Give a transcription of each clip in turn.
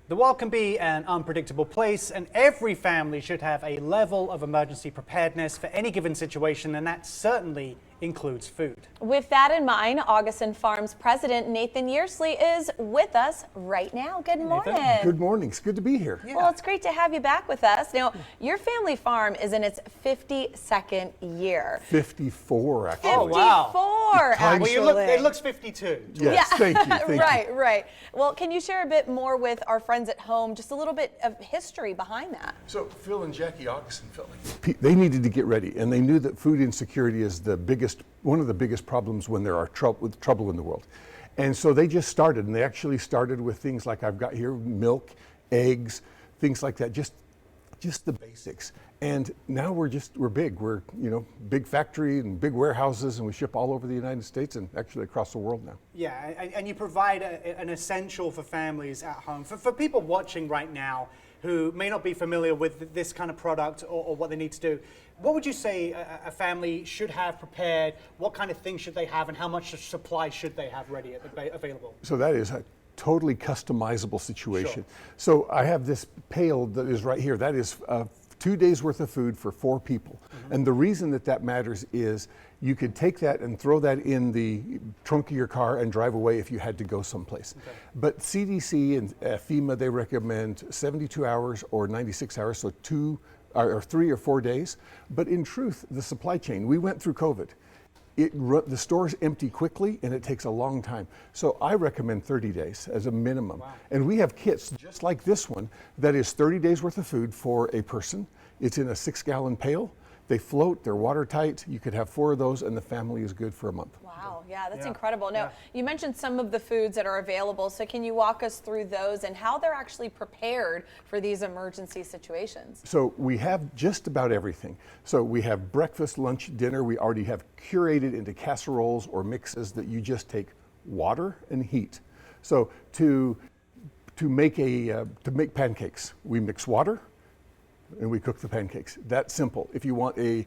The world can be an unpredictable place, and every family should have a level of emergency preparedness for any given situation, and that certainly includes food. With that in mind, Augason Farms President Nathan Yerkes is with us right now. Good morning. Nathan. Good morning. It's good to be here. Yeah. Well, it's great to have you back with us. Now, your family farm is in its 52nd year. 54, actually. 54, actually. Well, it looks 52. Yes, thank you. Thank you. Right. Well, can you share a bit more with our friends at home, just a little bit of history behind that? So Phil and Jackie Augason felt like they needed to get ready, and they knew that food insecurity is one of the biggest problems when there are trouble in the world. And so they just started, and they actually started with things like I've got here, milk, eggs, things like that, just the basics. And now we're big. We're, big factory and big warehouses, and we ship all over the United States and actually across the world now. Yeah, and you provide an essential for families at home. For people watching right now who may not be familiar with this kind of product or what they need to do, what would you say a family should have prepared? What kind of things should they have, and how much supply should they have ready available? So that is a totally customizable situation. Sure. So I have this pail that is right here. That is 2 days worth of food for 4 people. Mm-hmm. And the reason that matters is you could take that and throw that in the trunk of your car and drive away if you had to go someplace. Okay. But CDC and FEMA, they recommend 72 hours or 96 hours, so 3 or 4 days. But in truth, the supply chain, we went through COVID. The stores empty quickly, and it takes a long time. So I recommend 30 days as a minimum. Wow. And we have kits just like this one that is 30 days worth of food for a person. It's in a 6-gallon pail. They float, they're watertight. You could have 4 of those, and the family is good for a month. Wow, yeah, that's incredible. Now, you mentioned some of the foods that are available, so can you walk us through those and how they're actually prepared for these emergency situations? So we have just about everything. So we have breakfast, lunch, dinner. We already have curated into casseroles or mixes that you just take water and heat. So to make pancakes, we mix water and we cook the pancakes. That simple. If you want a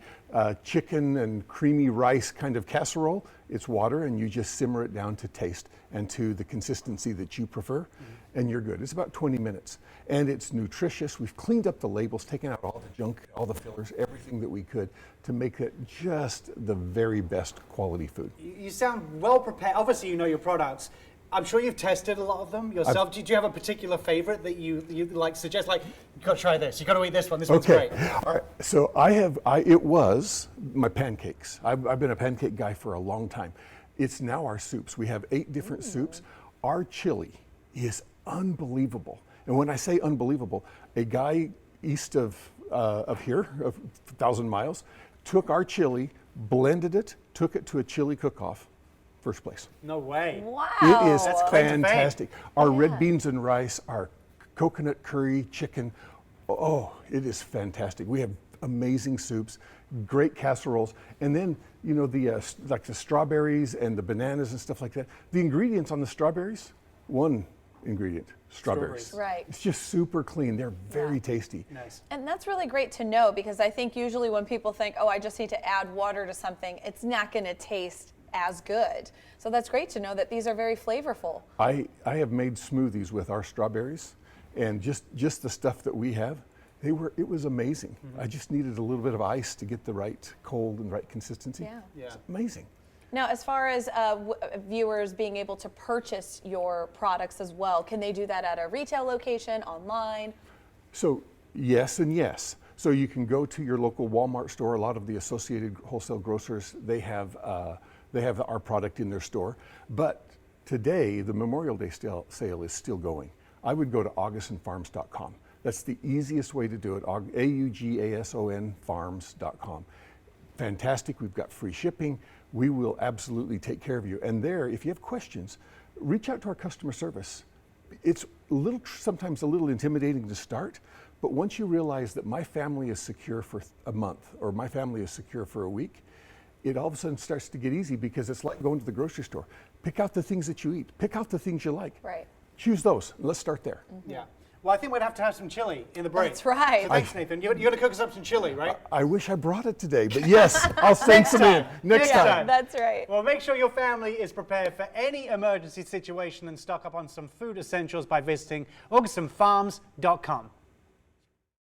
chicken and creamy rice kind of casserole, it's water, and you just simmer it down to taste and to the consistency that you prefer, and you're good. It's about 20 minutes, and it's nutritious. We've cleaned up the labels, taken out all the junk, all the fillers, everything that we could to make it just the very best quality food. You sound well prepared. Obviously, you know your products. I'm sure you've tested a lot of them yourself. Do you have a particular favorite that you like suggest? Like, you got to try this. You got to eat this one. This one's great. All right. So it was my pancakes. I've been a pancake guy for a long time. It's now our soups. We have 8 different soups. Our chili is unbelievable. And when I say unbelievable, a guy east of here, 1,000 miles, took our chili, blended it, took it to a chili cook-off. First place. No way. Wow. It is fantastic. Our red beans and rice, our coconut curry chicken. Oh, it is fantastic. We have amazing soups, great casseroles, and then like the strawberries and the bananas and stuff like that. The ingredients on the strawberries, one ingredient, strawberries. Right. It's just super clean. They're very tasty. Nice. And that's really great to know, because I think usually when people think, oh, I just need to add water to something, it's not going to taste as good. So that's great to know that these are very flavorful. I have made smoothies with our strawberries, and just the stuff that we have, it was amazing. I just needed a little bit of ice to get the right cold and right consistency. Yeah. It's amazing. Now, as far as viewers being able to purchase your products as well, can they do that at a retail location, online? So yes and yes. So you can go to your local Walmart store. A lot of the associated wholesale grocers, they have our product in their store. But today, the Memorial Day sale is still going. I would go to AugasonFarms.com. That's the easiest way to do it, AUGASON Farms.com. Fantastic, we've got free shipping. We will absolutely take care of you. And there, if you have questions, reach out to our customer service. It's sometimes a little intimidating to start, but once you realize that my family is secure for a month, or my family is secure for a week, it all of a sudden starts to get easy, because it's like going to the grocery store. Pick out the things that you eat. Pick out the things you like. Right. Choose those. Let's start there. Yeah. Well, I think we'd have to have some chili in the break. That's right. So thanks, Nathan. You're going to cook us up some chili, right? I wish I brought it today, but yes, I'll send some in next Next time. time. That's right. Well, make sure your family is prepared for any emergency situation and stock up on some food essentials by visiting AugasonFarms.com.